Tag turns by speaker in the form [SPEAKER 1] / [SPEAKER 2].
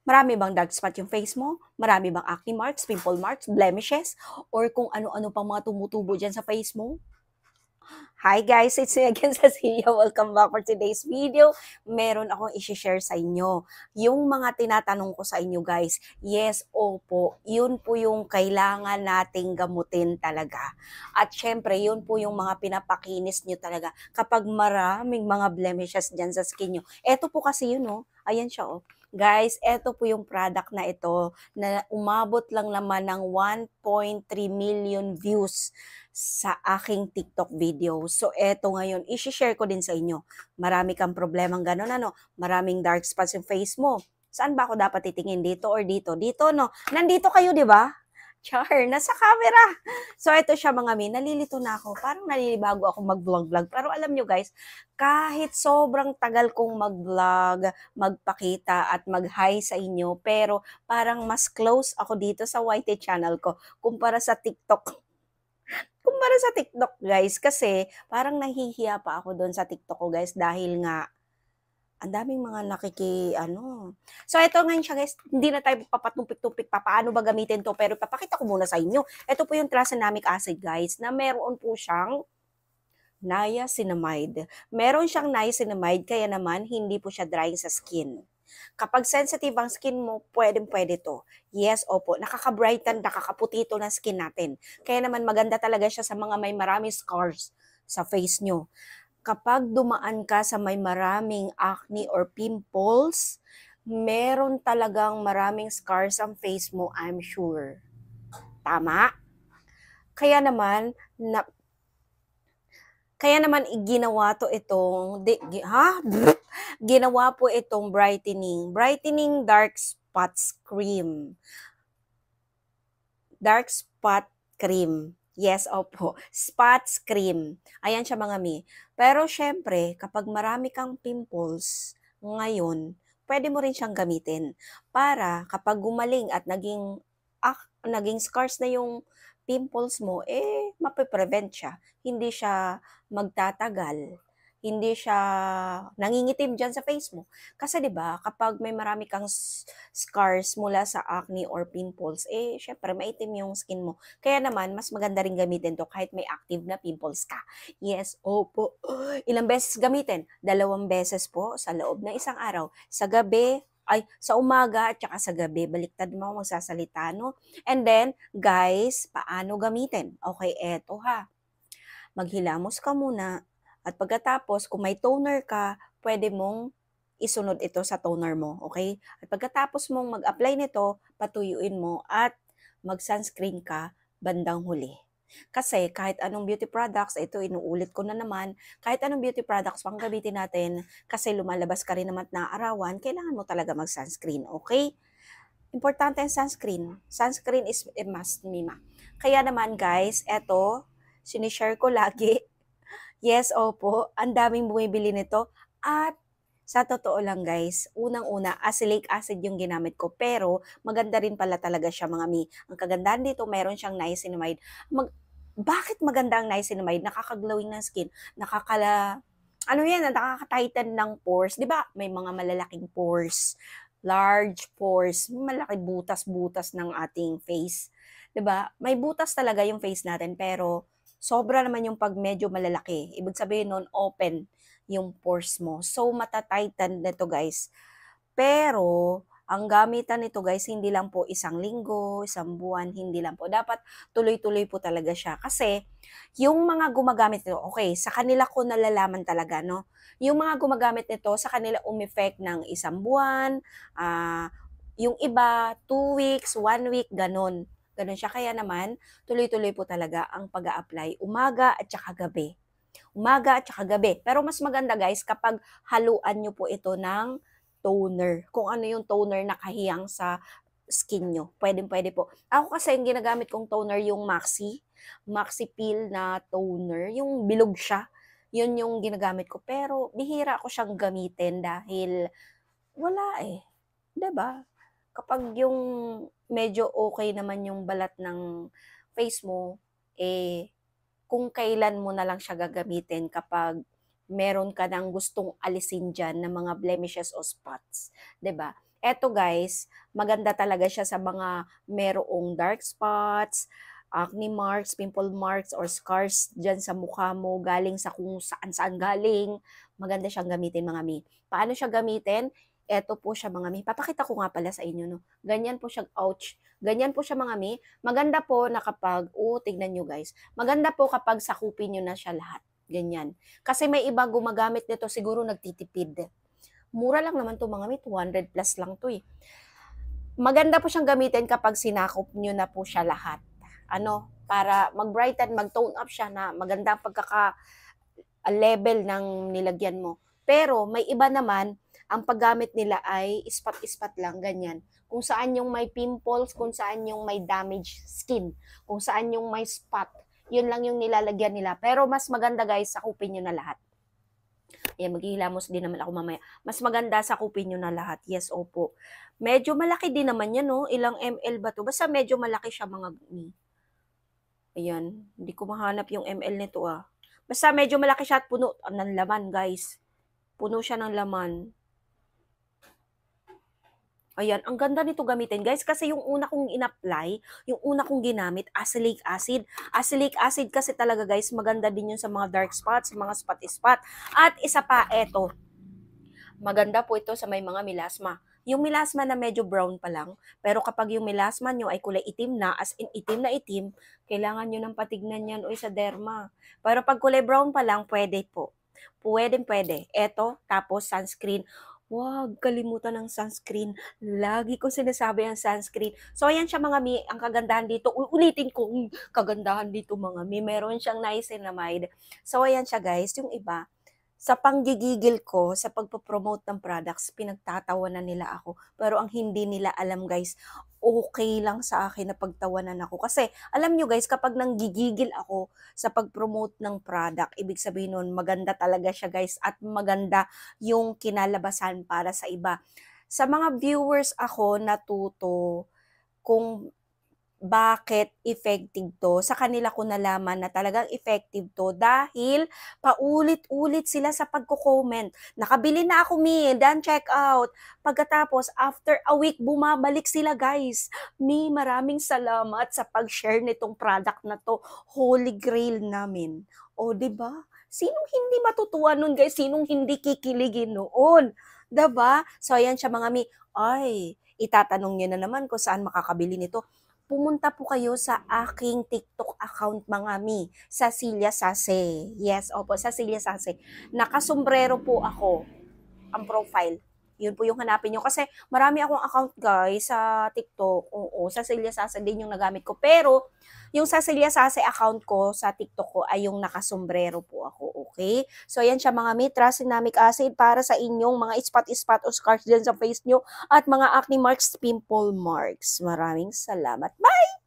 [SPEAKER 1] Marami bang dark spot yung face mo? Marami bang acne marks, pimple marks, blemishes, or kung ano-ano pang mga tumutubo dyan sa face mo? Hi guys, it's me again, Cecilia. Welcome back for today's video. Meron akong i-share sa inyo. Yung mga tinatanong ko sa inyo guys, yes, opo, yun po yung kailangan nating gamutin talaga. At syempre, yun po yung mga pinapakinis nyo talaga kapag maraming mga blemishes dyan sa skin nyo. Eto po kasi yun, oh. Ayan siya, oh. Guys, eto po yung product na ito na umabot lang naman ng 1.3 million views sa aking TikTok video. So, eto ngayon, i-share ko din sa inyo. Marami kang problemang ganun, ano? Maraming dark spots yung face mo. Saan ba ako dapat titingin? Dito or dito? Dito, no? Nandito kayo, di ba? Char, nasa camera. So, ito siya mga min. Nalilito na ako. Parang nalilibago ako mag-vlog-vlog. Pero alam nyo guys, kahit sobrang tagal kong mag-vlog, magpakita at mag-hi sa inyo, pero parang mas close ako dito sa YT channel ko kumpara sa TikTok. Kumpara sa TikTok guys, kasi parang nahihiya pa ako doon sa TikTok ko guys dahil nga ang daming mga nakiki-ano. So ito ngayon siya guys, hindi na tayo papatumpik-tumpik pa paano ba gamitin 'to, pero papakita ko muna sa inyo. Ito po yung tranexamic acid guys na meron po siyang niacinamide. Meron siyang niacinamide kaya naman hindi po siya drying sa skin. Kapag sensitive ang skin mo, pwedeng-pwede to. Yes, opo, nakaka-brighten, nakakaputi ito ng skin natin. Kaya naman maganda talaga siya sa mga may maraming scars sa face nyo. Kapag dumaan ka sa may maraming acne or pimples, meron talagang maraming scars ang face mo, I'm sure. Tama? Kaya naman, ginawa to itong ginawa po itong brightening dark spots cream. Dark spot cream. Yes, opo. Spots cream. Ayan siya mga mi. Pero syempre, kapag marami kang pimples ngayon, pwede mo rin siyang gamitin para kapag gumaling at naging scars na yung pimples mo, mape-prevent siya. Hindi siya magtatagal. Hindi siya nangingitim dyan sa face mo. Kasi 'di ba, kapag may marami kang scars mula sa acne or pimples, syempre maitim yung skin mo. Kaya naman, mas maganda rin gamitin to kahit may active na pimples ka. Yes, opo. Ilang beses gamitin? 2 beses po sa loob ng isang araw. Sa gabi, sa umaga at saka sa gabi. Baliktad mo magsasalita, no? And then, guys, paano gamitin? Okay, eto ha. Maghilamos ka muna at pagkatapos, kung may toner ka, pwede mong isunod ito sa toner mo, okay? At pagkatapos mong mag-apply nito, patuyuin mo at mag-sunscreen ka bandang huli. Kasi kahit anong beauty products, ito inuulit ko na naman, kahit anong beauty products pang gamitin natin, kasi lumalabas ka rin naman na arawan, kailangan mo talaga mag-sunscreen, okay? Importante ang sunscreen. Sunscreen is a must, Mima. Kaya naman guys, eto, sinishare ko lagi. Yes, opo, ang daming bumibili nito. At sa totoo lang guys, unang-una, acylic acid yung ginamit ko. Pero maganda rin pala talaga siya mga mi. Ang kagandahan dito, meron siyang niacinamide. Bakit maganda ang niacinamide? Nakaka-glowing ng skin. Ano yan, nakaka-tighten ng pores. Di ba may mga malalaking pores? Large pores, malaki butas-butas ng ating face. 'Di ba? May butas talaga yung face natin pero sobra naman yung pag medyo malalaki. Ibig sabihin nun open yung pores mo. So matatighten nito guys. Pero ang gamitan nito guys, hindi lang po 1 linggo, 1 buwan, hindi lang po. Dapat tuloy-tuloy po talaga siya. Kasi yung mga gumagamit nito, okay, sa kanila ko nalalaman talaga, no? Yung mga gumagamit nito, sa kanila umeffect ng 1 buwan, yung iba, 2 weeks, 1 week, ganun. Ganun siya. Kaya naman, tuloy-tuloy po talaga ang pag apply umaga at saka gabi. Umaga at saka gabi. Pero mas maganda guys kapag haluan nyo po ito ng toner. Kung ano yung toner na kahiyang sa skin nyo. Pwede po. Ako kasi yung ginagamit kong toner yung Maxi Peel na toner. Yung bilog siya. Yun yung ginagamit ko. Pero bihira ko siyang gamitin dahil wala eh. 'Di ba? Kapag yung medyo okay naman yung balat ng face mo, kung kailan mo na lang siya gagamitin kapag meron ka ng gustong alisin diyan na mga blemishes o spots, 'di ba? Eto guys, maganda talaga siya sa mga merong dark spots, acne marks, pimple marks, or scars dyan sa mukha mo, galing sa kung saan-saan galing. Maganda siyang gamitin mga mi. Paano siya gamitin? Eto po siya mga mi. Papakita ko nga pala sa inyo, no? Ganyan po siya, ouch. Ganyan po siya mga mi. Maganda po na kapag, tignan nyo guys. Maganda po kapag sakupin nyo na siya lahat. Ganyan. Kasi may iba gumagamit nito, siguro nagtitipid. Mura lang naman to mga mi, 200 plus lang to eh. Maganda po siyang gamitin kapag sinakop nyo na po siya lahat. Ano, para mag-brighten, mag-tone up siya na maganda ang pagkaka-level ng nilagyan mo. Pero may iba naman, ang paggamit nila ay ispat-ispat lang, ganyan. Kung saan yung may pimples, kung saan yung may damaged skin, kung saan yung may spot, yun lang yung nilalagyan nila. Pero mas maganda guys, sakupin nyo na lahat. Ayan, maghihilamos din naman ako mamaya. Mas maganda sakupin nyo na lahat. Yes, opo. Medyo malaki din naman yan, no? Ilang ml ba to? Basta medyo malaki siya mga Ayan, hindi ko mahanap yung ml nito ah. Basta medyo malaki siya at puno ng laman, guys. Puno siya ng laman. Ayan, ang ganda nito gamitin guys kasi yung una kong in-apply, yung una kong ginamit, acelaic acid. Acelaic acid kasi talaga guys, maganda din yun sa mga dark spots, mga spot-spot. At isa pa, eto, maganda po ito sa may mga melasma. Yung melasma na medyo brown pa lang, pero kapag yung melasma nyo ay kulay itim na, as in itim na itim, kailangan nyo ng patignan yan o sa derma. Pero pag kulay brown pa lang, pwede po. Pwede. Eto, tapos sunscreen. Wag kalimutan ng sunscreen. Lagi ko sinasabi ang sunscreen. So, ayan siya mga mi. Ang kagandahan dito, ulitin ko, kagandahan dito mga mi. Meron siyang niacinamide. So, ayan siya guys. Yung iba, sa panggigigil ko sa pagpo-promote ng products, pinagtatawanan nila ako. Pero ang hindi nila alam guys, okay lang sa akin na pagtawanan ako. Kasi alam nyo guys, kapag nanggigigil ako sa pag-promote ng product, ibig sabihin nun, maganda talaga siya guys at maganda yung kinalabasan para sa iba. Sa mga viewers ako natuto kung bakit effective to. Sa kanila ko nalaman na talagang effective to dahil paulit-ulit sila sa pagko-comment. Nakabili na ako dan check out. Pagkatapos, after a week, bumabalik sila guys. Maraming salamat sa pag-share nitong product na to. Holy grail namin. O, diba? Sinong hindi matutuwa nun guys? Sinong hindi kikiligin noon? Diba? So, ayan siya mga mi. Ay, itatanong nyo na naman kung saan makakabili nito. Pumunta po kayo sa aking TikTok account mga mi, sa Celia Sase. Yes, opo, sa Celia Sase. Nakasombrero po ako, ang profile. Yun po yung hanapin nyo. Kasi marami akong account guys sa TikTok. Oo, sa Celia Sase din yung nagamit ko. Pero, yung sa Celia Sase account ko sa TikTok ko ay yung nakasombrero po ako. Okay? So, ayan siya mga mi, tranexamic acid para sa inyong mga spot-spot o scars dyan sa face nyo at mga acne marks, pimple marks. Maraming salamat. Bye!